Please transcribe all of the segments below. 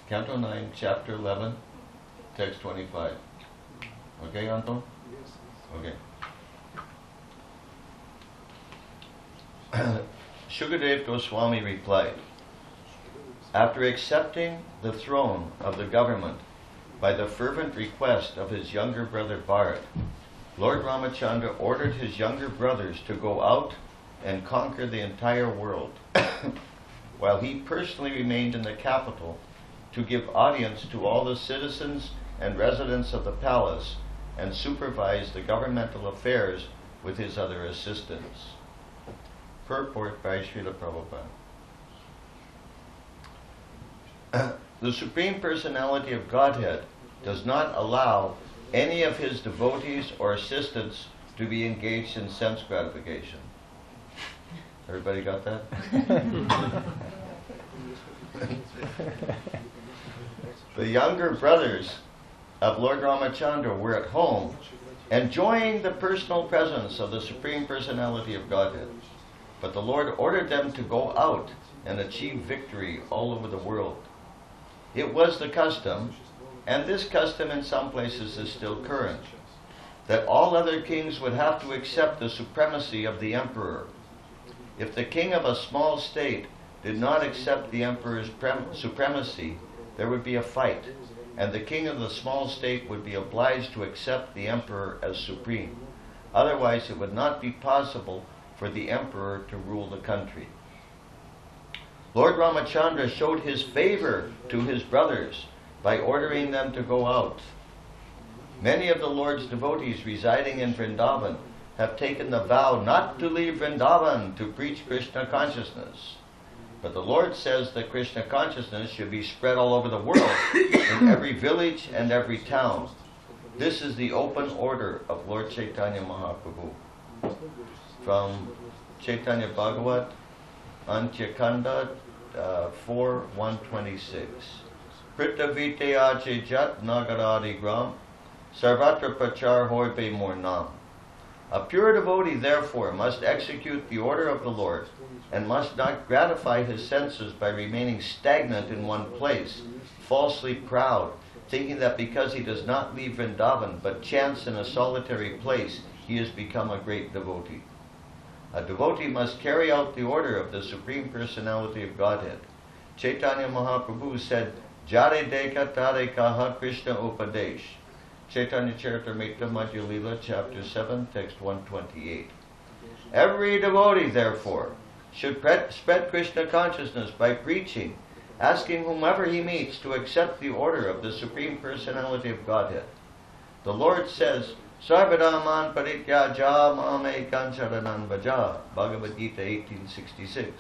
Canto 9, Chapter 11, Text 25. Okay, Anton? Okay. Shukadev Goswami replied, after accepting the throne of the government by the fervent request of his younger brother Bharat, Lord Ramachandra ordered his younger brothers to go out and conquer the entire world, while he personally remained in the capital to give audience to all the citizens and residents of the palace and supervise the governmental affairs with his other assistants. Purport by Srila Prabhupada. The Supreme Personality of Godhead does not allow any of his devotees or assistants to be engaged in sense gratification. Everybody got that? The younger brothers of Lord Ramachandra were at home, enjoying the personal presence of the Supreme Personality of Godhead. But the Lord ordered them to go out and achieve victory all over the world. It was the custom, and this custom in some places is still current, that all other kings would have to accept the supremacy of the emperor. If the king of a small state did not accept the emperor's supremacy, there would be a fight, and the king of the small state would be obliged to accept the emperor as supreme. Otherwise, it would not be possible for the emperor to rule the country. Lord Ramachandra showed his favor to his brothers by ordering them to go out. Many of the Lord's devotees residing in Vrindavan have taken the vow not to leave Vrindavan to preach Krishna consciousness. But the Lord says that Krishna consciousness should be spread all over the world, in every village and every town. This is the open order of Lord Chaitanya Mahaprabhu. From Chaitanya Bhagavat, Antyakanda 4:126. Pritavite ache jat nagaradi gram, sarvatra prachar hoibe mornam. A pure devotee, therefore, must execute the order of the Lord, and must not gratify his senses by remaining stagnant in one place, falsely proud, thinking that because he does not leave Vrindavan but chants in a solitary place, he has become a great devotee. A devotee must carry out the order of the Supreme Personality of Godhead. Chaitanya Mahaprabhu said, Jare deka tare kaha Krishna upadesh. Chaitanya Charitamrita Madhya Lila, Chapter 7, Text 128. Every devotee, therefore, should spread Krishna consciousness by preaching, asking whomever he meets to accept the order of the Supreme Personality of Godhead. The Lord says, Sarvadaman parityaja mame kancharanan vaja, Bhagavad Gita 1866.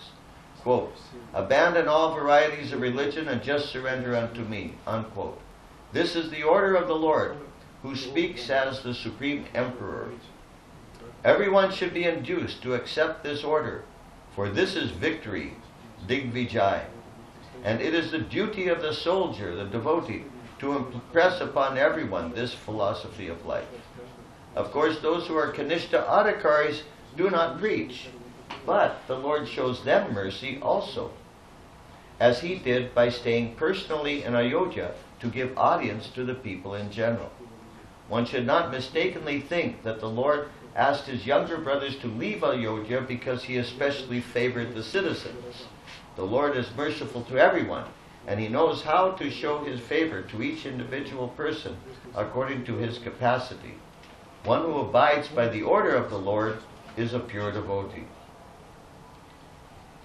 Quote, abandon all varieties of religion and just surrender unto me, unquote. This is the order of the Lord, who speaks as the Supreme Emperor. Everyone should be induced to accept this order, for this is victory, Digvijay. And it is the duty of the soldier, the devotee, to impress upon everyone this philosophy of life. Of course, those who are Kanishta Adhikaris do not preach, but the Lord shows them mercy also, as he did by staying personally in Ayodhya to give audience to the people in general. One should not mistakenly think that the Lord asked his younger brothers to leave Ayodhya because he especially favored the citizens. The Lord is merciful to everyone, and he knows how to show his favor to each individual person according to his capacity. One who abides by the order of the Lord is a pure devotee.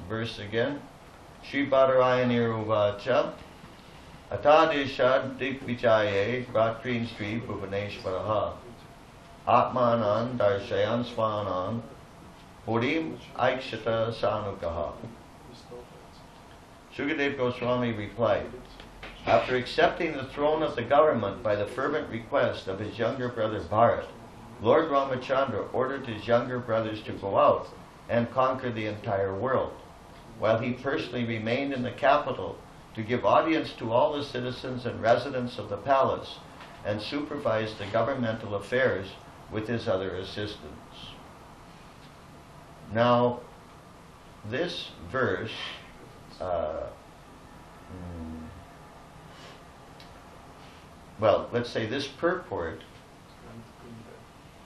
Verse again. Shri Badarayani Uvacha Atadishad Dikvijaye Ratrin Sri Bhuvaneshwaraha Atmanan Darshayan Swanan Purim Aikshata Sanukaha. Shukadev Goswami replied, after accepting the throne of the government by the fervent request of his younger brother Bharat, Lord Ramachandra ordered his younger brothers to go out and conquer the entire world, while he personally remained in the capital to give audience to all the citizens and residents of the palace and supervise the governmental affairs with his other assistants. Now, this verse well, let's say this purport,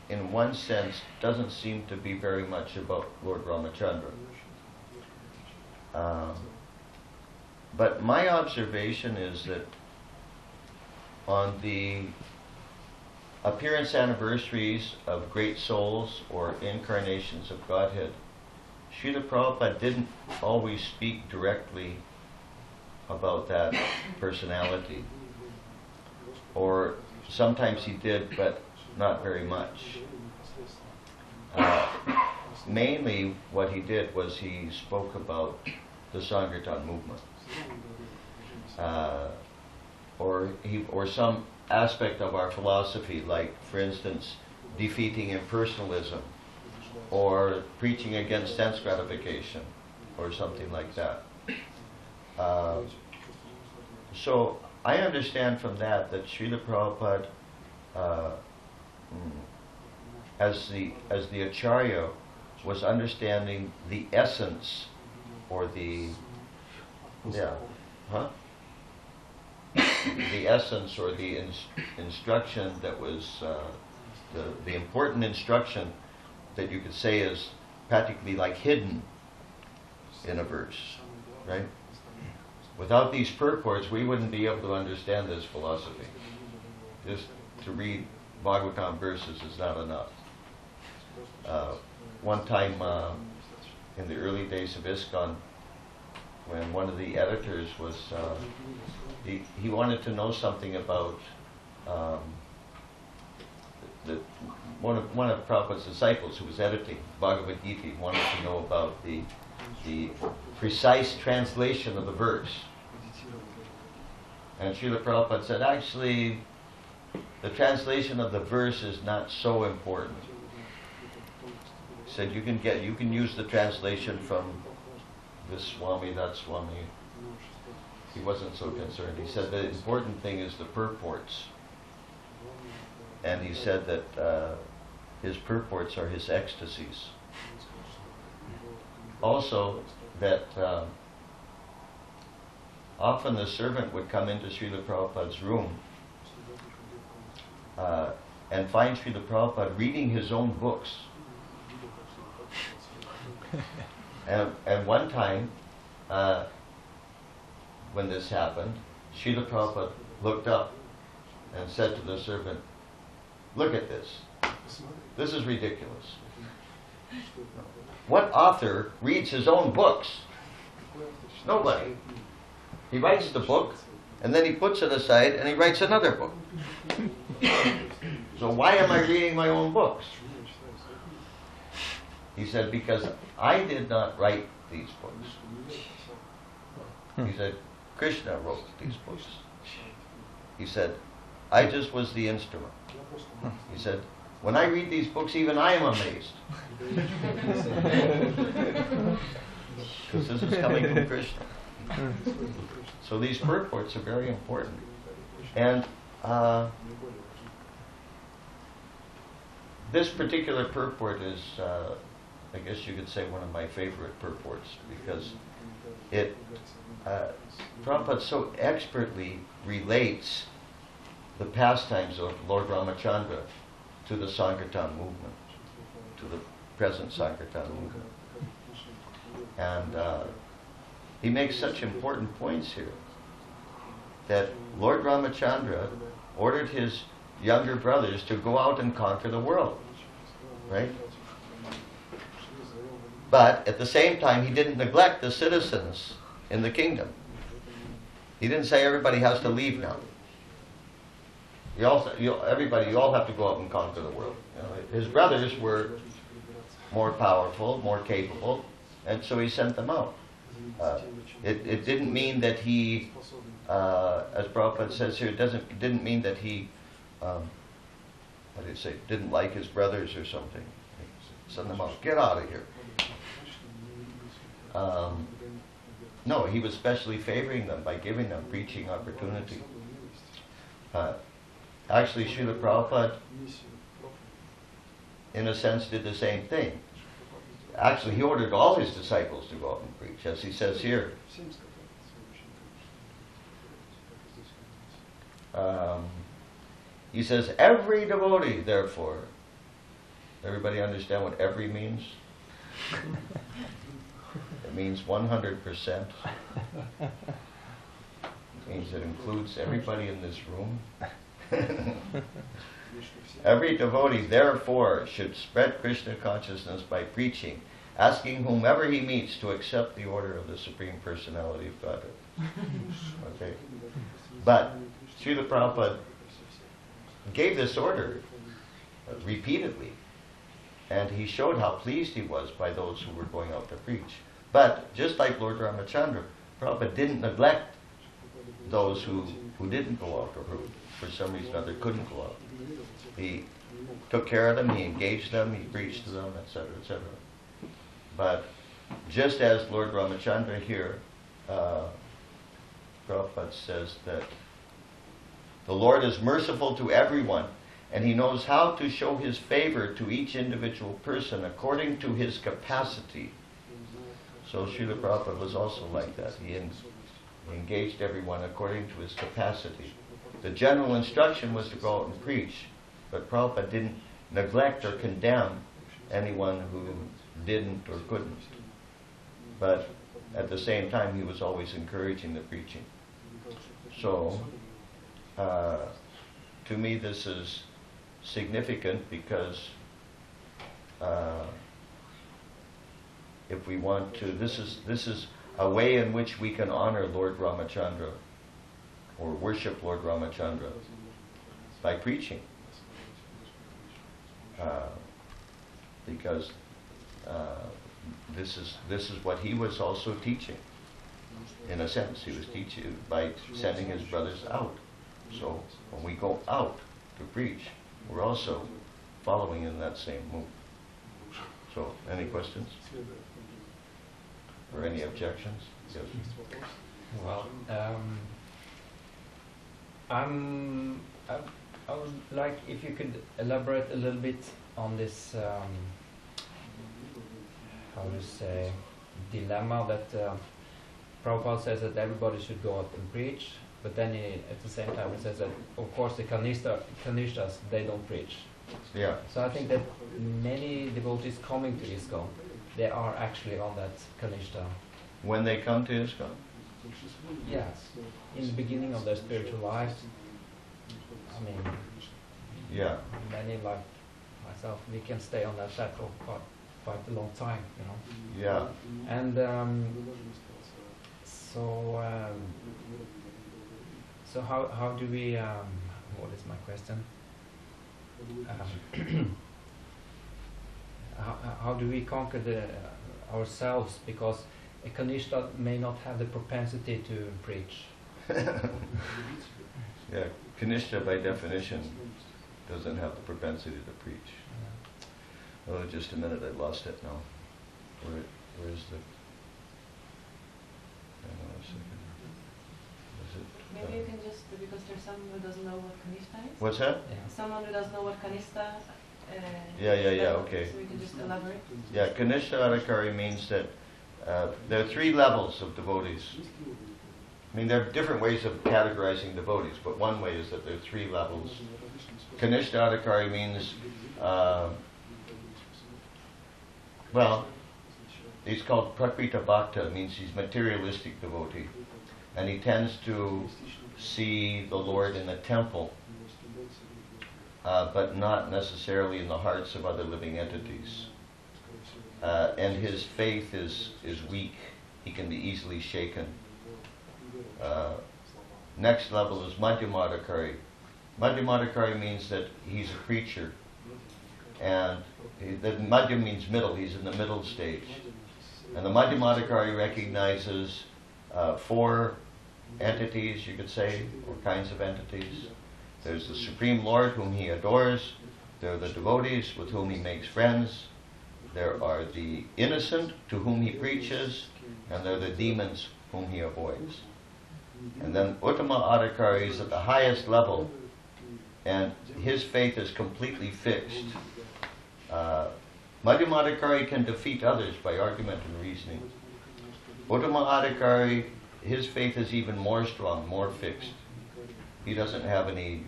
in one sense, doesn't seem to be very much about Lord Ramachandra. But my observation is that on the appearance anniversaries of great souls or incarnations of Godhead, Srila Prabhupada didn't always speak directly about that personality. Or sometimes he did, but not very much. Mainly what he did was he spoke about the Sankirtan movement. Or some aspect of our philosophy, like, for instance, defeating impersonalism, or preaching against sense gratification, or something like that. So I understand from that Srila Prabhupada, as the Acharya, was understanding the essence, or the essence, or the instruction that was the important instruction that you could say is practically like hidden in a verse, right? Without these purports, we wouldn't be able to understand this philosophy. Just to read Bhagavatam verses is not enough. One time, in the early days of ISKCON, when one of the editors was, he wanted to know something about one of Prabhupada's disciples who was editing Bhagavad Gita wanted to know about the precise translation of the verse. And Srila Prabhupada said, actually, the translation of the verse is not so important. He said, you can use the translation from this Swami, that Swami. He wasn't so concerned. He said the important thing is the purports. And he said that his purports are his ecstasies. Also, that often the servant would come into Srila Prabhupada's room and find Srila Prabhupada reading his own books. And one time, when this happened, Srila Prabhupada looked up and said to the servant, "Look at this. This is ridiculous. What author reads his own books? Nobody. He writes the book, and then he puts it aside, and he writes another book. So why am I reading my own books?" He said, "Because I did not write these books." He said, "Krishna wrote these books." He said, "I just was the instrument." He said, "When I read these books, even I am amazed." Because this is coming from Krishna. So these purports are very important. And this particular purport is, I guess you could say, one of my favorite purports, because it, Prabhupada so expertly relates the pastimes of Lord Ramachandra to the Sankirtan movement, to the present Sankirtan movement. And he makes such important points here that Lord Ramachandra ordered his younger brothers to go out and conquer the world, right? But at the same time, he didn't neglect the citizens in the kingdom. He didn't say everybody has to leave now. You all have to go out and conquer the world. You know, his brothers were more powerful, more capable, and so he sent them out. It didn't mean that he, as Prabhupada says here, it didn't mean that he, didn't like his brothers or something. Send them out. Get out of here. No, he was specially favoring them by giving them preaching opportunity. Actually, Srila Prabhupada, in a sense, did the same thing. Actually, he ordered all his disciples to go out and preach, as he says here. He says, every devotee, therefore. Everybody understand what every means? It means 100%. It means it includes everybody in this room. Every devotee, therefore, should spread Krishna consciousness by preaching, asking whomever he meets to accept the order of the Supreme Personality of Godhead. Okay. But Srila Prabhupada gave this order repeatedly, and he showed how pleased he was by those who were going out to preach. But just like Lord Ramachandra, Prabhupada didn't neglect those who didn't go out, or who for some reason or other couldn't go out. He took care of them, he engaged them, he preached to them, etc., etc. But just as Lord Ramachandra here, Prabhupada says that the Lord is merciful to everyone, and he knows how to show his favor to each individual person according to his capacity. So Srila Prabhupada was also like that. He engaged everyone according to his capacity. The general instruction was to go out and preach, but Prabhupada didn't neglect or condemn anyone who didn't or couldn't. But at the same time, he was always encouraging the preaching. So, to me, this is significant because if we want to, this is a way in which we can honor Lord Ramachandra or worship Lord Ramachandra by preaching, because this is what he was also teaching. In a sense, he was teaching by sending his brothers out. So when we go out to preach, we're also following in that same move. So, any questions? Or any objections? Yes. Well, I would like if you could elaborate a little bit on this, how to say, dilemma that Prabhupada says that everybody should go out and preach, but then at the same time he says that, of course, the Kanishtas, they don't preach. Yeah. So I think that many devotees coming to ISKCON, they are actually on that Kanishta. When they come to ISKCON? Yes. In the beginning of their spiritual lives, I mean, yeah, many like myself, we can stay on that track for quite a long time, you know. Yeah. And so how do we? What is my question? How do we conquer ourselves, because a Kanishta may not have the propensity to preach. Yeah, Kanishta by definition doesn't have the propensity to preach. Yeah. Oh, just a minute, I lost it now. Where's the... Hang on a second. Is it, maybe you can just, because there's someone who doesn't know what Kanishta is. What's that? Yeah. Someone who doesn't know what Kanishta okay. So we can just elaborate. Yeah, Kanishta Adhikari means that there are three levels of devotees. I mean, there are different ways of categorizing devotees, but one way is that there are three levels. Kanishta Adhikari means, well, he's called Prakrita Bhakta, means he's materialistic devotee. And he tends to see the Lord in the temple, but not necessarily in the hearts of other living entities. And his faith is weak. He can be easily shaken. Next level is Madhyamadhikari. Madhyamadhikari means that he's a preacher. And the Madhyam means middle. He's in the middle stage. And the Madhyamadhikari recognizes four entities, you could say, or kinds of entities. There's the Supreme Lord whom he adores. There are the devotees with whom he makes friends. There are the innocent to whom he preaches. And there are the demons whom he avoids. And then Uttama Adhikari is at the highest level, and his faith is completely fixed. Madhyamadhikari can defeat others by argument and reasoning. Uttama Adhikari, his faith is even more strong, more fixed. He doesn't have any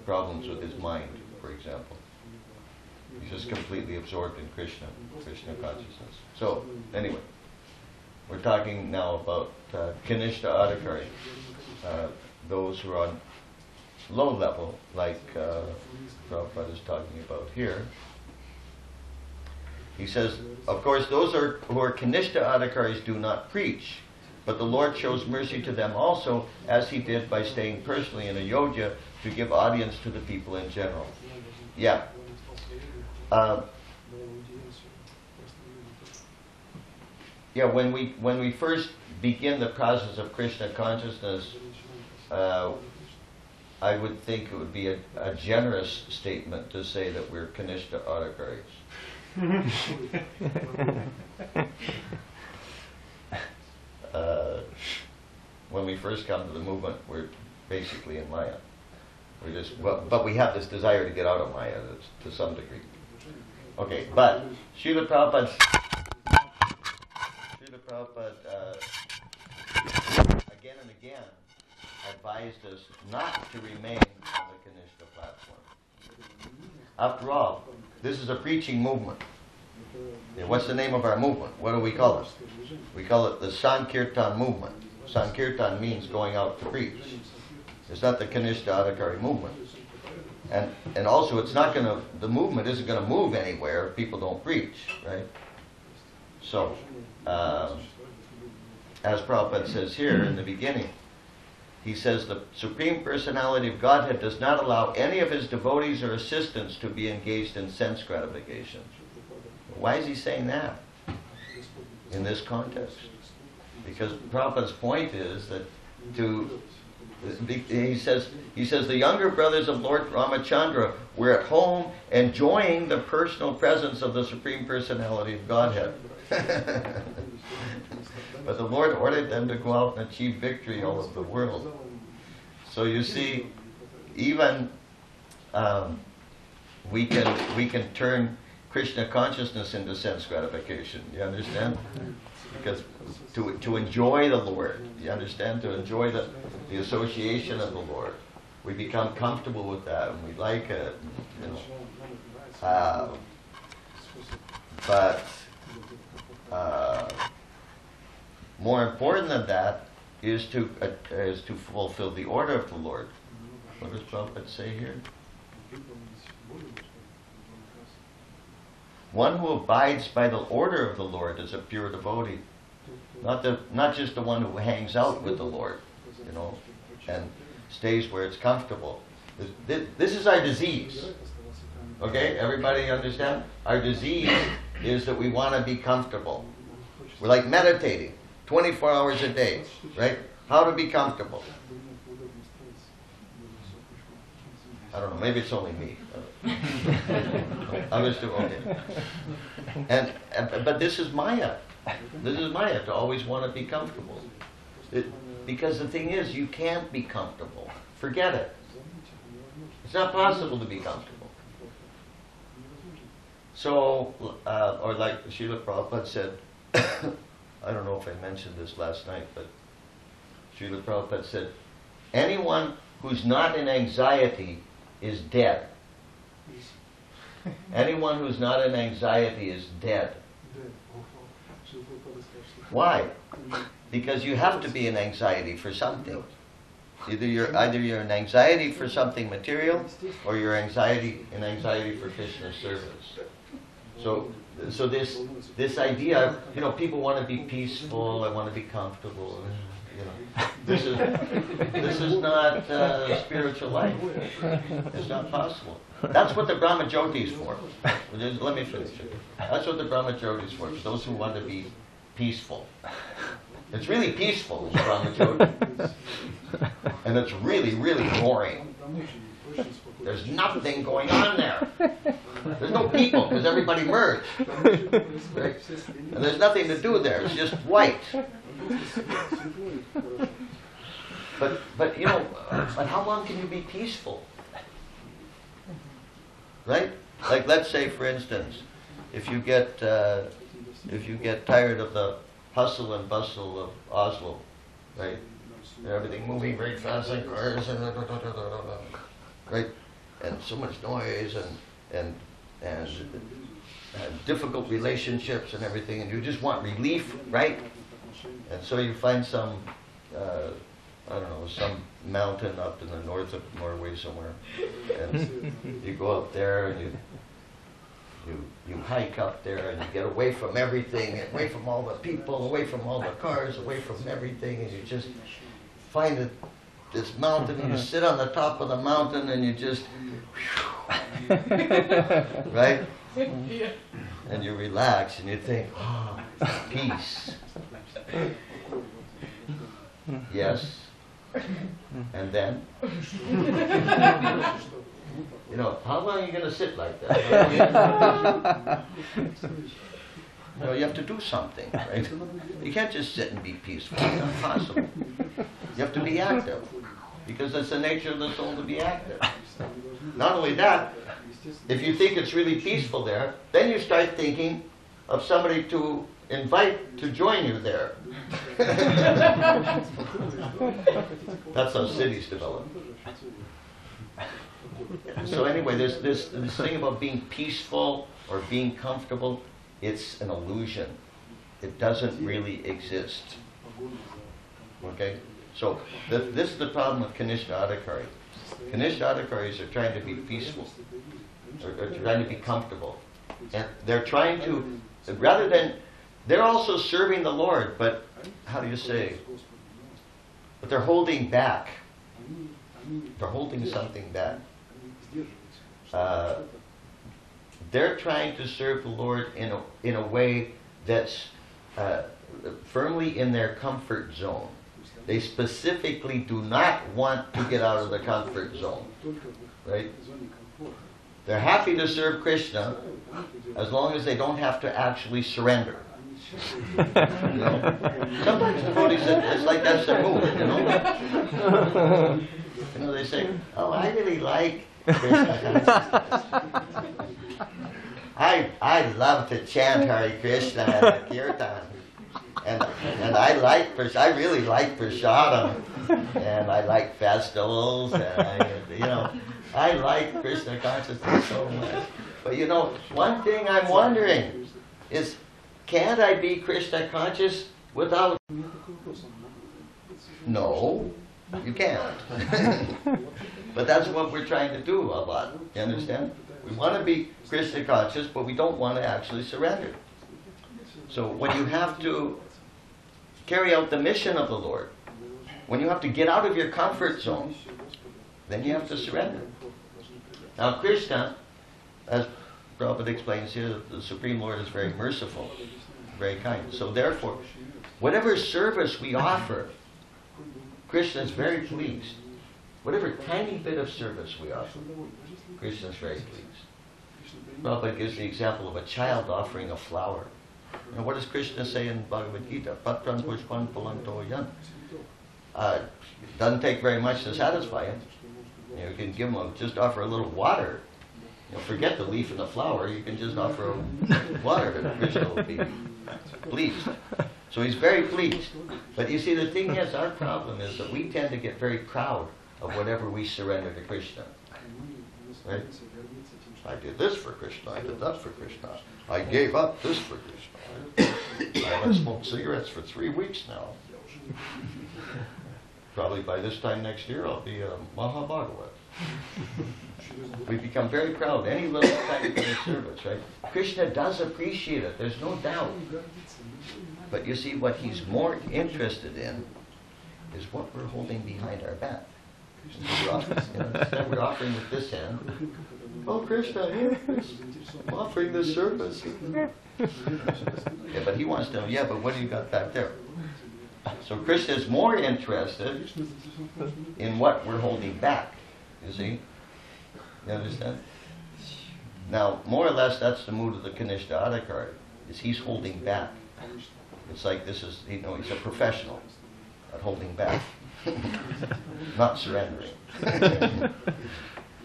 problems with his mind, for example. He's just completely absorbed in Krishna consciousness. So, anyway, we're talking now about Kanishta Adhikari, those who are on low level, like Prabhupada is talking about here. He says, of course, those who are Kanishta Adhikaris do not preach, but the Lord shows mercy to them also, as he did by staying personally in Ayodhya to give audience to the people in general. Yeah. When we first begin the process of Krishna consciousness, I would think it would be a generous statement to say that we're Kanishta Adhikaris. When we first come to the movement, we're basically in Maya. But we have this desire to get out of Maya to some degree. Okay, but Srila Prabhupada again and again advised us not to remain on the Kanishta platform. After all, this is a preaching movement. Yeah, what's the name of our movement? What do we call it? We call it the Sankirtan movement. Sankirtan means going out to preach. It's not the Kanishta Adhikari movement. And also the movement isn't going to move anywhere if people don't preach, right? So, as Prabhupada says here in the beginning, he says the Supreme Personality of Godhead does not allow any of his devotees or assistants to be engaged in sense gratification. Why is he saying that in this context? Because Prabhupada's point is that he says the younger brothers of Lord Ramachandra were at home enjoying the personal presence of the Supreme Personality of Godhead. But the Lord ordered them to go out and achieve victory all over the world. So you see, even we can turn Krishna consciousness into sense gratification. You understand? Because to enjoy the Lord, you understand? To enjoy the association of the Lord, we become comfortable with that and we like it. You know. But more important than that is to fulfill the order of the Lord. What does Prabhupada say here? One who abides by the order of the Lord is a pure devotee. Not just the one who hangs out with the Lord, you know, and stays where it's comfortable. This is our disease. Okay, everybody understand? Our disease is that we want to be comfortable. We're like meditating 24 hours a day, right? How to be comfortable. I don't know, maybe it's only me. Others do, okay. But this is Maya. This is Maya, to always want to be comfortable. Because the thing is, you can't be comfortable. Forget it. It's not possible to be comfortable. So, or like Srila Prabhupada said, I don't know if I mentioned this last night, but Srila Prabhupada said, anyone who's not in anxiety is dead. Anyone who's not in anxiety is dead. Why? Because you have to be in anxiety for something. Either you're in anxiety for something material, or you're in anxiety for Krishna's service. So this idea, you know, people want to be peaceful, I want to be comfortable. You know, this is not spiritual life. It's not possible. That's what the Brahmajyoti is for. Let me finish it. That's what the Brahmajyoti is for those who want to be peaceful. It's really peaceful, the Brahmajyoti. And it's really, really boring. There's nothing going on there. There's no people, because everybody merged. Right? And there's nothing to do there. It's just white. But you know, but how long can you be peaceful? Right? Like, let's say, for instance, if you get tired of the hustle and bustle of Oslo, right? Everything moving very fast, like cars, right? and so much noise and difficult relationships and everything, and you just want relief, right? And so you find some, I don't know, some mountain up in the north of Norway somewhere, and you go up there and you hike up there and you get away from everything, away from all the people, away from all the cars, away from everything, and you just find this mountain, and you sit on the top of the mountain and you just, right? And you relax and you think, oh, peace. Yes. And then? You know, how long are you going to sit like that? You know, you have to do something, right? You can't just sit and be peaceful. It's impossible. You have to be active, because it's the nature of the soul to be active. Not only that, if you think it's really peaceful there, then you start thinking of somebody to invite to join you there. That's how cities develop. So anyway, there's this thing about being peaceful or being comfortable. It's an illusion. It doesn't really exist. Okay? So this is the problem with Kanishta Adhikari. Kanishta Adhikaris are trying to be peaceful. They're trying to be comfortable. And they're trying to, rather than, they're also serving the Lord, but how do you say? But they're holding back. They're holding something back. They're trying to serve the Lord in a way that's firmly in their comfort zone. They specifically do not want to get out of the comfort zone. Right? They're happy to serve Krishna as long as they don't have to actually surrender. You know? Sometimes devotees, it's like that's their move, you know? You know, they say, oh, I really like Krishna. I love to chant Hare Krishna and Kirtan. And I really like prasadam, and I like festivals, and I like Krishna consciousness so much. But you know, one thing I'm wondering is, can't I be Krishna conscious without? No, you can't. But that's what we're trying to do a lot. You understand? We want to be Krishna conscious, but we don't want to actually surrender. So when you have to carry out the mission of the Lord, when you have to get out of your comfort zone, then you have to surrender. Now Krishna, as Prabhupada explains here, the Supreme Lord is very merciful, very kind. So therefore, whatever service we offer, Krishna is very pleased. Whatever tiny bit of service we offer, Krishna is very pleased. Prabhupada gives the example of a child offering a flower. And what does Krishna say in Bhagavad Gita? Patran pushpan pulanto yan. Doesn't take very much to satisfy him. You can give him just offer a little water. Forget the leaf and the flower. You can just offer water, and Krishna will be pleased. So he's very pleased. But you see, the thing is, our problem is that we tend to get very proud of whatever we surrender to Krishna. Right? I did this for Krishna. I did that for Krishna. I gave up this for Krishna. I haven't smoked cigarettes for 3 weeks now. Probably by this time next year I'll be a Mahabhagavat. We become very proud. Any little tiny bit of service, right? Krishna does appreciate it. There's no doubt. But you see, what he's more interested in is what we're holding behind our back. Instead we're offering with this hand. Oh, Krishna, here, I'm offering this service. Yeah, but he wants to know, but what do you got back there? So Krishna is more interested in what we're holding back, you see? You understand? Now, more or less, that's the mood of the Kanishta Adhikari, is he's holding back. It's like this is, he's a professional at holding back, not surrendering.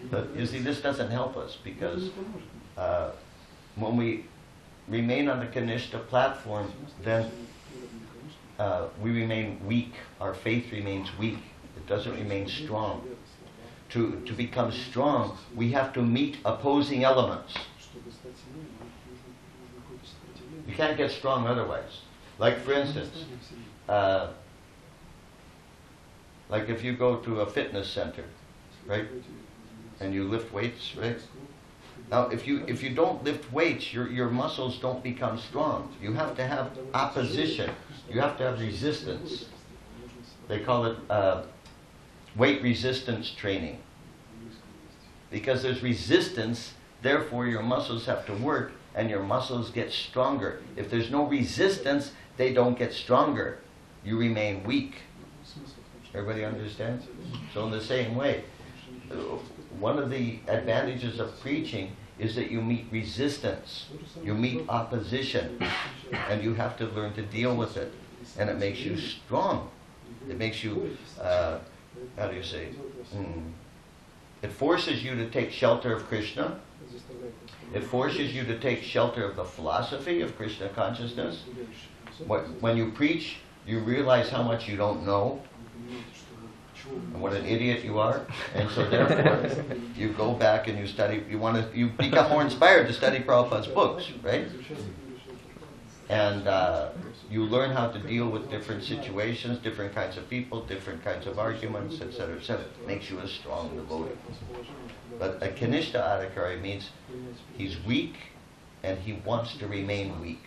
But you see, this doesn't help us, because when we remain on the Kanishta platform, then we remain weak. Our faith remains weak. It doesn't remain strong. to become strong, we have to meet opposing elements. You can't get strong otherwise. Like for instance, like if you go to a fitness center, right, and you lift weights, right? Now, if you don't lift weights, your muscles don't become strong. You have to have opposition. You have to have resistance. They call it weight resistance training. Because there's resistance, therefore your muscles have to work, and your muscles get stronger. If there's no resistance, they don't get stronger. You remain weak. Everybody understands? So in the same way, one of the advantages of preaching is that you meet resistance, you meet opposition, and you have to learn to deal with it. And it makes you strong. It makes you, how do you say, it forces you to take shelter of Krishna. It forces you to take shelter of the philosophy of Krishna consciousness. When you preach, you realize how much you don't know, and what an idiot you are, and so therefore you go back and you study. You become more inspired to study Prabhupada's books, right? And you learn how to deal with different situations, different kinds of people, different kinds of arguments, etc., etc. It makes you a strong devotee. But a Kanishta Adhikari means he's weak and he wants to remain weak.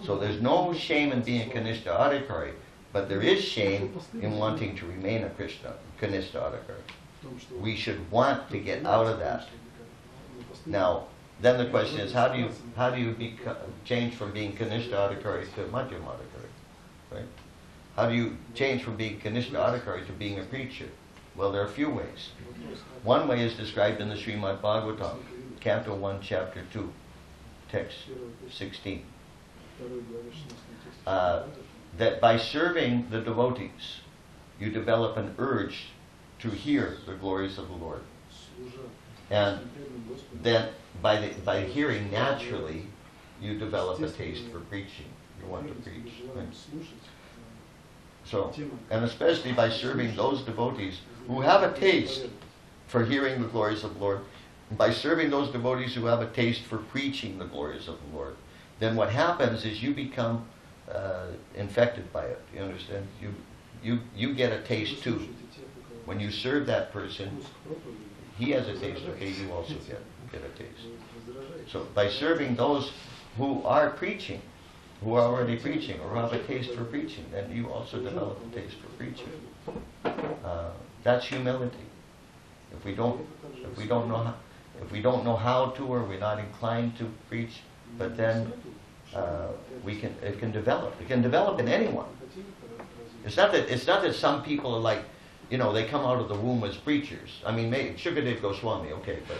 So there's no shame in being a Kanishta Adhikari, but there is shame in wanting to remain a Kanishta Adhikari. We should want to get out of that. Now, then the question is, how do you change from being Kanishta Adhikari to Madhyama Adhikari? Right? How do you change from being Kanishta Adhikari to being a preacher? Well, there are a few ways. One way is described in the Srimad Bhagavatam, Canto 1, Chapter 2, Text 16. That by serving the devotees, you develop an urge to hear the glories of the Lord. And then by hearing naturally, you develop a taste for preaching. You want to preach. Right? So, and especially by serving those devotees who have a taste for hearing the glories of the Lord, by serving those devotees who have a taste for preaching the glories of the Lord, then what happens is you become infected by it. You understand? You get a taste too. When you serve that person, he has a taste. Okay, you also get a taste. So by serving those who are preaching, who are already preaching, or who have a taste for preaching, then you also develop a taste for preaching. That's humility. If we don't know how to, or we're not inclined to preach, but then it can develop. It can develop in anyone. It's not that some people are like, they come out of the womb as preachers. I mean, Shukadev Goswami, okay, but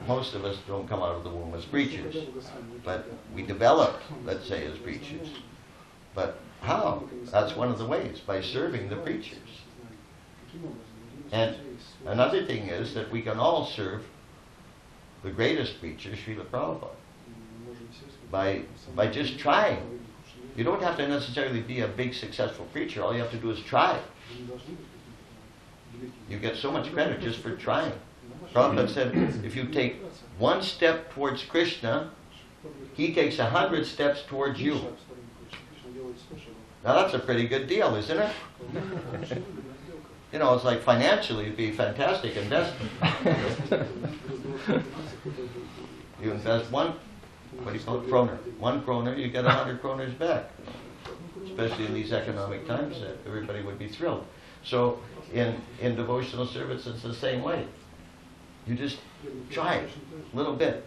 most of us don't come out of the womb as preachers. But we develop, let's say, as preachers. But how? That's one of the ways, by serving the preachers. And another thing is that we can all serve the greatest preacher, Srila Prabhupada, by just trying. You don't have to necessarily be a big successful preacher. All you have to do is try. You get so much credit just for trying. Prabhupada said, if you take one step towards Krishna, he takes 100 steps towards you. Now that's a pretty good deal, isn't it? It's like financially it'd be a fantastic investment. You invest one kroner. 1 kroner, you get 100 kroners back. Especially in these economic times, everybody would be thrilled. So in devotional service, it's the same way. You just try it a little bit.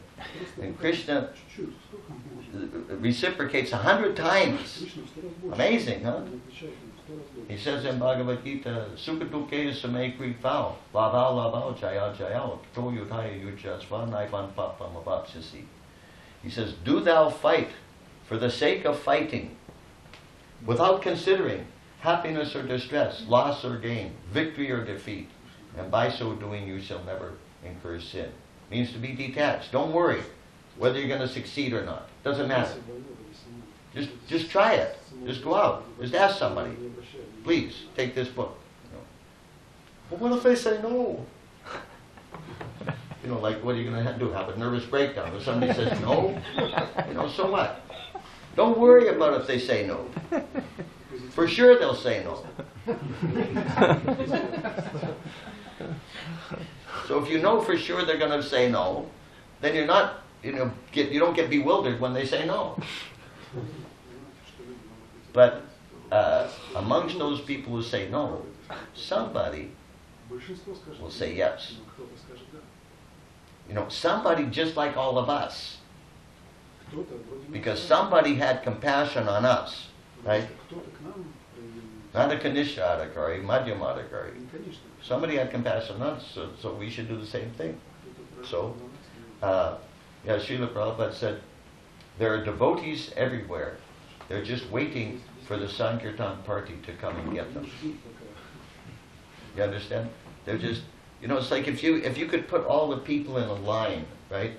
And Krishna reciprocates 100 times. Amazing, huh? He says in Bhagavad Gita, Sukha dukkhe samay kripao, labao labao jaya jayao, to yudhaya yujasva naivan papam avapsasi. He says, do thou fight for the sake of fighting, without considering happiness or distress, loss or gain, victory or defeat, and by so doing you shall never incur sin. Means to be detached. Don't worry whether you're going to succeed or not. Doesn't matter. Just try it. Just go out. Just ask somebody, please take this book. But what if they say no? You know, like, what are you going to do? Have a nervous breakdown if somebody says no? You know, so what? Don't worry about if they say no. For sure they'll say no. So if you know for sure they're going to say no, then you're not, you don't get bewildered when they say no. But amongst those people who say no, somebody will say yes. You know, somebody just like all of us. Because somebody had compassion on us, right? Not a Kanishta Adhikari, Madhyam Adhikari. Somebody had compassion on us, so we should do the same thing. So, Srila Prabhupada said, there are devotees everywhere. They're just waiting for the Sankirtan party to come and get them. You understand? They're just, it's like if you could put all the people in a line, right?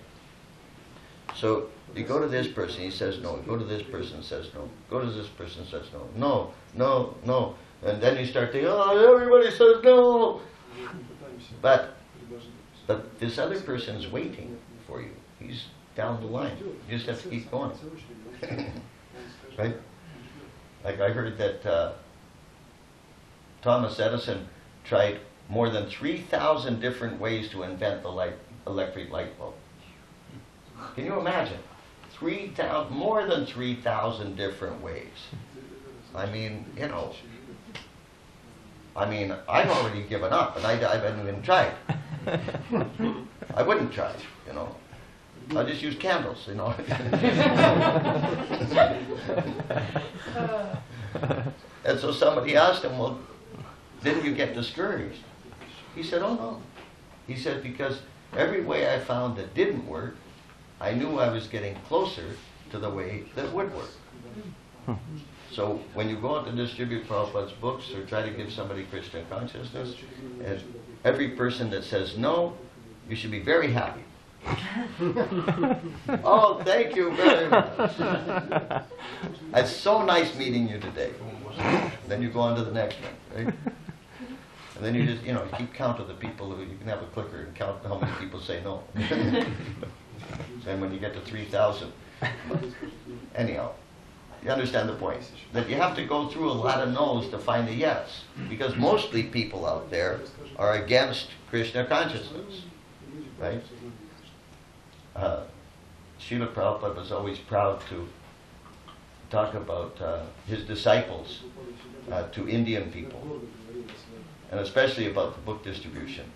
So you go to this person, he says no. You go to this person, says no. Go to this person, says no. No, no, no. And then you start thinking, oh, everybody says no. But this other person is waiting for you. He's down the line. You just have to keep going. Right? Like I heard that Thomas Edison tried more than 3,000 different ways to invent the electric light bulb. Can you imagine? More than 3,000 different ways. I mean, I've already given up, and I haven't even tried. I wouldn't try, I'll just use candles, And so somebody asked him, well, didn't you get discouraged? He said, oh no. He said, because every way I found that didn't work, I knew I was getting closer to the way that would work. So when you go out to distribute Prabhupada's books or try to give somebody Krishna consciousness, and every person that says no, you should be very happy. Oh, thank you very much. It's so nice meeting you today. Then you go on to the next one, right? And then you just, you keep count of the people who, you can have a clicker and count how many people say no. And when you get to 3,000, anyhow, you understand the point. That you have to go through a lot of no's to find a yes. Because mostly people out there are against Krishna consciousness. Right? Srila Prabhupada was always proud to talk about his disciples to Indian people. And especially about the book distribution.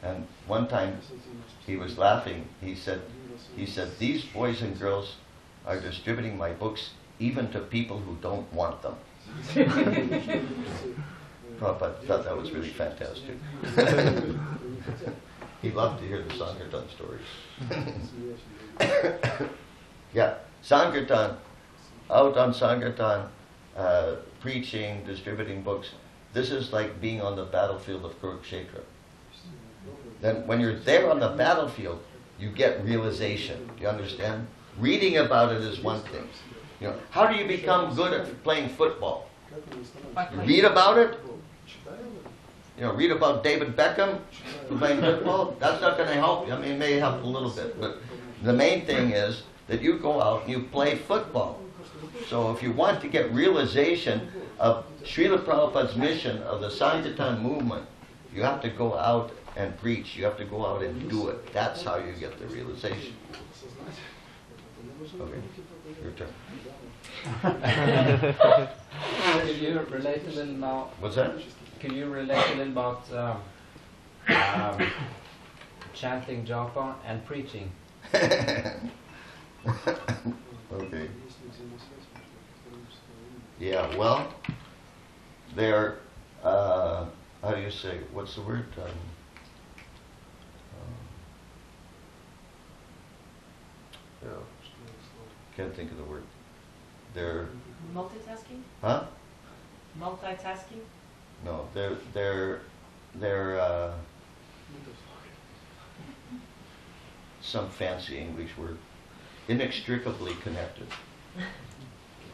And one time he was laughing. He said, these boys and girls are distributing my books even to people who don't want them. Prabhupada thought that was really fantastic. He loved to hear the Sankirtan stories. Yeah, Sankirtan, out on Sankirtan, preaching, distributing books. This is like being on the battlefield of Kurukshetra. Then when you're there on the battlefield, you get realization. Do you understand? Reading about it is one thing. How do you become good at playing football? You read about it? Read about David Beckham playing football? That's not going to help you. I mean, it may help a little bit, but the main thing is that you go out and you play football. So if you want to get realization of Srila Prabhupada's mission of the Sankirtan movement, you have to go out and preach. You have to go out and do it. That's how you get the realization. Okay, your turn. Can you relate a little now? What's that? Can you relate a little about chanting japa and preaching? Okay. Yeah, well, they're, how do you say, what's the word? Can't think of the word. They're... Multitasking? Huh? Multitasking? No, they're some fancy English word. Inextricably connected.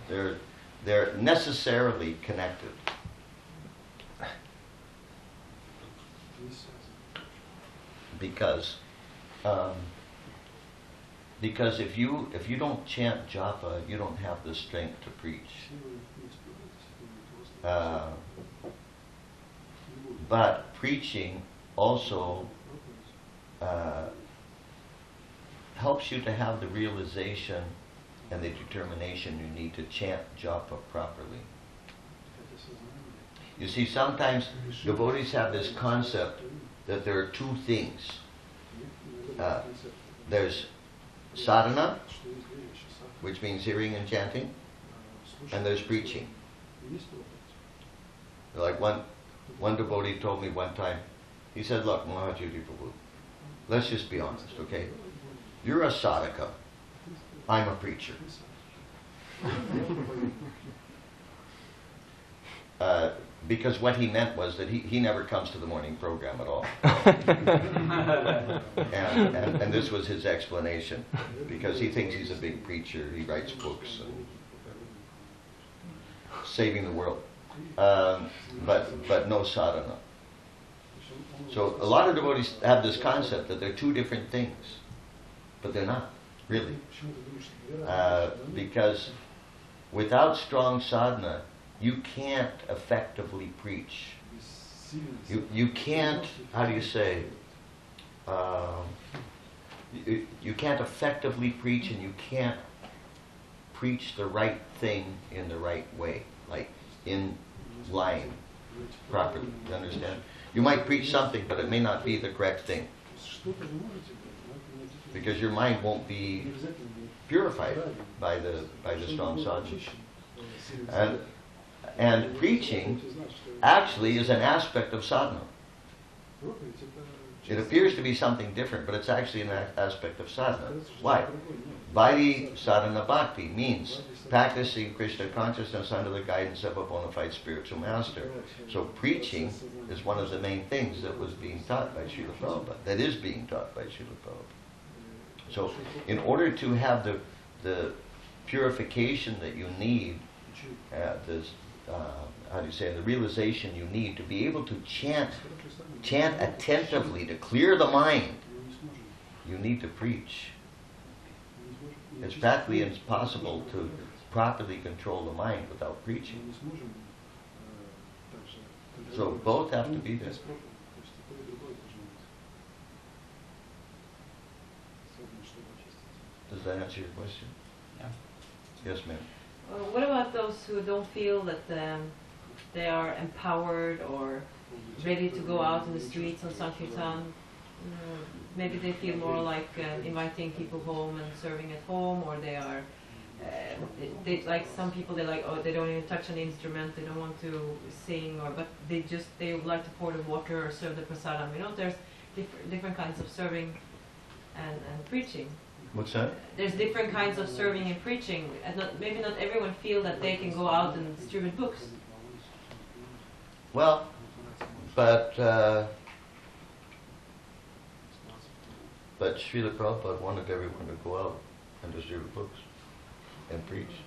They're necessarily connected. Because if you don't chant japa, you don't have the strength to preach. But preaching also helps you to have the realization and the determination you need to chant japa properly. You see, sometimes devotees have this concept that there are two things. There's sadhana, which means hearing and chanting, and there's preaching. Like one devotee told me one time, he said, look, Mahadyuti Prabhu, let's just be honest, okay? You're a sadhaka, I'm a preacher. Because what he meant was that he never comes to the morning program at all. and this was his explanation, because he thinks he's a big preacher, he writes books and saving the world. But no sadhana. So a lot of devotees have this concept that they're two different things, but they're not, really. Because without strong sadhana, you can't effectively preach. You can't, how do you say, you can't effectively preach, and you can't preach the right thing in the right way, like in line properly. You understand? You might preach something, but it may not be the correct thing, because your mind won't be purified by the strong sadhana. And preaching actually is an aspect of sadhana. It appears to be something different, but it's actually an aspect of sadhana. Why? Vaidhi sadhana bhakti means practicing Krishna consciousness under the guidance of a bona fide spiritual master. So preaching is one of the main things that was being taught by Srila Prabhupada, that is being taught by Srila Prabhupada. So in order to have the purification that you need, how do you say, the realization you need to be able to chant attentively, to clear the mind, you need to preach. It's practically impossible to properly control the mind without preaching. So both have to be there. Does that answer your question? Yeah. Yes, ma'am. What about those who don't feel that they are empowered or ready to go out in the streets on Sankirtan? Maybe they feel more like inviting people home and serving at home, or they are, like some people, they like, oh, they don't even touch an instrument, they don't want to sing, but they would like to pour the water or serve the prasadam. You know, there's different kinds of serving and preaching. What's that? There's different kinds of serving and preaching, and maybe not everyone feel that they can go out and distribute books. Well, but Srila Prabhupada wanted everyone to go out and distribute books and preach.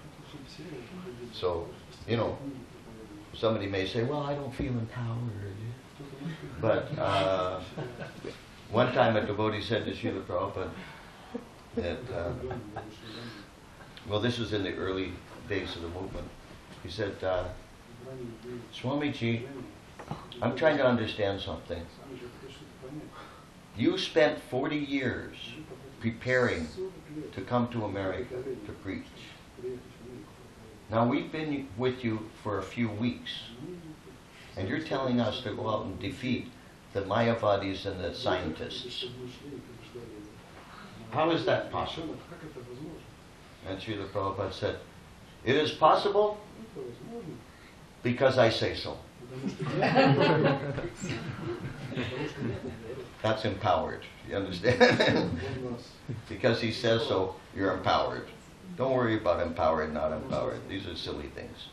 So, you know, somebody may say, well, I don't feel empowered. But one time a devotee said to Srila Prabhupada that, well, this was in the early days of the movement. He said, Swamiji, I'm trying to understand something. You spent 40 years preparing to come to America to preach. Now we've been with you for a few weeks, and you're telling us to go out and defeat the Mayavadis and the scientists. How is that possible? And Srila Prabhupada said, it is possible because I say so. That's empowered, you understand? Because he says so, you're empowered. Don't worry about empowered, not empowered. These are silly things.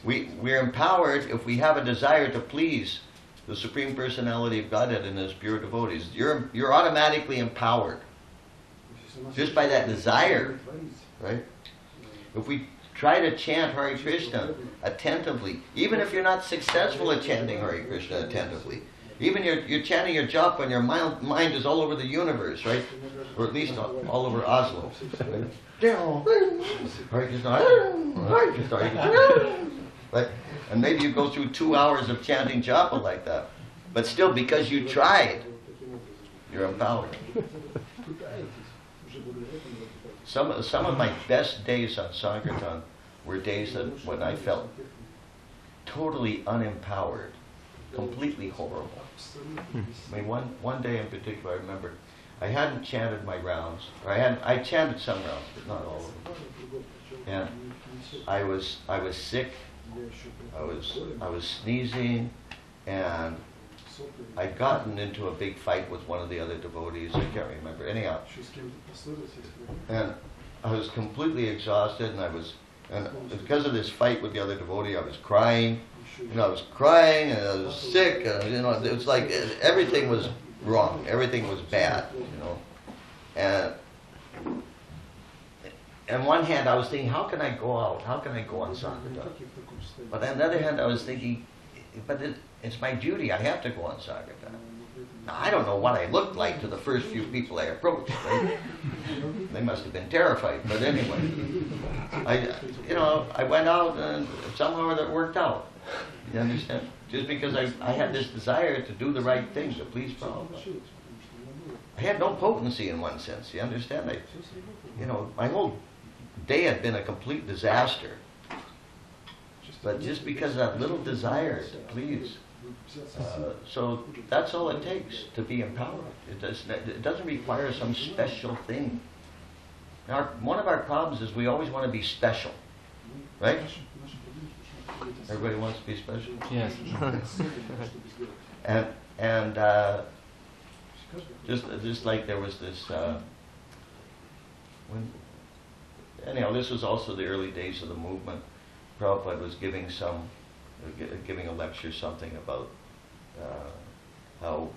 We're empowered if we have a desire to please the Supreme Personality of Godhead and His pure devotees. You're automatically empowered just by that desire, right? If we try to chant Hare Krishna attentively, even if you're not successful at chanting Hare Krishna attentively, Even you're chanting your japa and your mind is all over the universe, right? Or at least all over Oslo. Right? And maybe you go through 2 hours of chanting japa like that. But still, because you tried, you're empowered. Some of my best days on Sankirtan were days when I felt totally unempowered, completely horrible. I mean, one day in particular, I remember I hadn't chanted my rounds, or I chanted some rounds, but not all of them. And I was sick. I was sneezing, and I'd gotten into a big fight with one of the other devotees. I can't remember. Anyhow, and I was completely exhausted, and because of this fight with the other devotee, I was crying. I was crying, and I was sick, and it was like everything was wrong. Everything was bad, And on one hand, I was thinking, how can I go out? How can I go on Sankirtan? But on the other hand, I was thinking, but it's my duty. I have to go on Sankirtan. Now, I don't know what I looked like to the first few people I approached. Right? They must have been terrified. But anyway, I went out, and somehow that worked out. You understand? Just because I had this desire to do the right thing, to please Prabhupada. I had no potency in one sense. You understand? My whole day had been a complete disaster. But just because of that little desire to please. So that's all it takes to be empowered. It doesn't require some special thing. One of our problems is we always want to be special. Right? Everybody wants to be special? Yes. and just like there was this anyhow, this was also the early days of the movement. Prabhupada was giving a lecture, something about how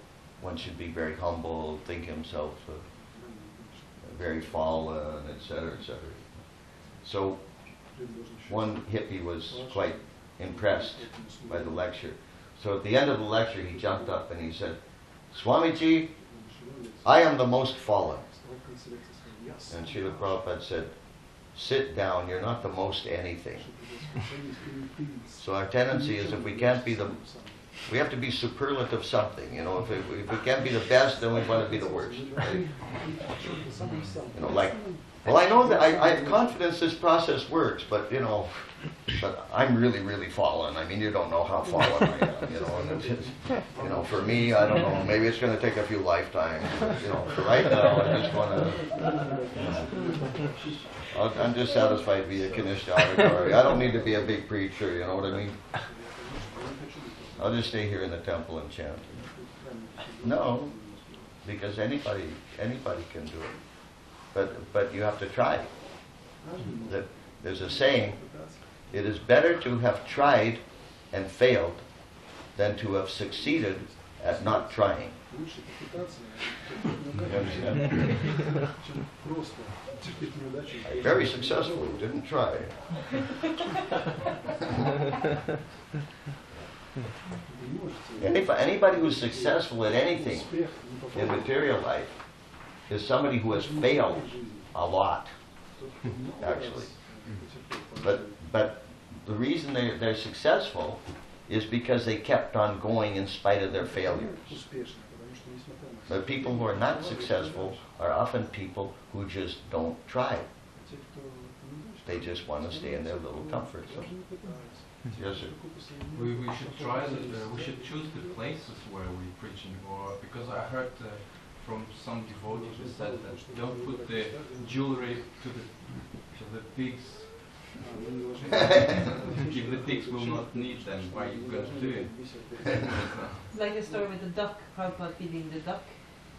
one should be very humble, think himself very fallen, etc., etc. So one hippie was quite impressed by the lecture. So at the end of the lecture, he jumped up and he said, "Swamiji, I am the most fallen." And Srila Prabhupada said, "Sit down, you're not the most anything." So our tendency is if we can't be we have to be superlative something. If we can't be the best, then we want to be the worst. Right? Well, I know that I have confidence this process works, but but I'm really, really fallen. I mean, you don't know how fallen I am. And it's, for me, I don't know. Maybe it's going to take a few lifetimes. But, for right now, I just want to. I'm just satisfied to be a Kanishta Adhikari. I don't need to be a big preacher. You know what I mean? I'll just stay here in the temple and chant. No, because anybody can do it. But you have to try. There's a saying, it is better to have tried and failed than to have succeeded at not trying. You understand? Very successful, didn't try. Anybody who's successful at anything in material life is somebody who has failed a lot, actually. But the reason they're successful is because they kept on going in spite of their failures. But people who are not successful are often people who just don't try. They just want to stay in their little comfort zone. Yes, sir. We should try. We should choose the places where we're preaching, or because I heard from some devotees who said that don't put the jewelry to the pigs. If the pigs will not need them, why are you going to do it? Like the story with the duck, Prabhupada feeding the duck.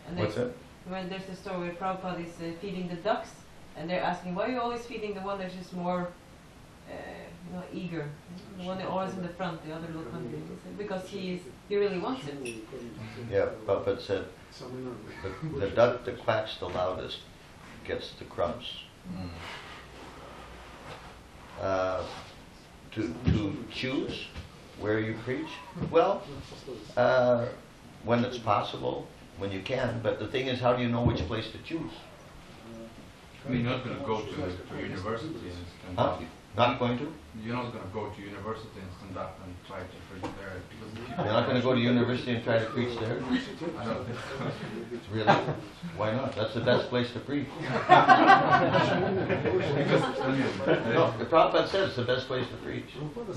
And What's that? When there's the story where Prabhupada is feeding the ducks, and they're asking, why are you always feeding the one that's just more eager? The one that's always in the front, the other look hungry. Because he really wants it. Yeah, Prabhupada said, the duck that quacks the loudest gets the crumbs. To choose where you preach? Well, when it's possible, when you can. But the thing is, how do you know which place to choose? You're not going to go to university and stand Huh? up. Not going to? You're not going to go to university and stand up and try to preach there because the people. You're not going to go to university and try to preach there? I don't think so. Really? Why not? That's the best place to preach. Because I mean, No, the Prabhupada says it's the best place to preach.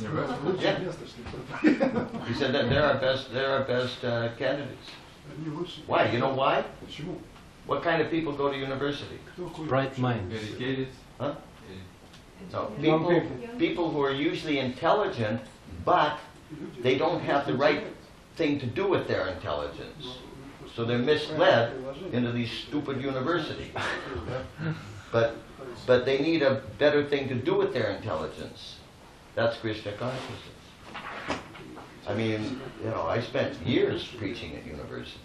university. Yeah. He said that they're our best candidates. Why? You know why? What kind of people go to university? Bright minds. Educated. Huh? No, Young people who are usually intelligent, but they don't have the right thing to do with their intelligence. So they're misled into these stupid universities. But they need a better thing to do with their intelligence. That's Krishna consciousness. I mean, I spent years preaching at university.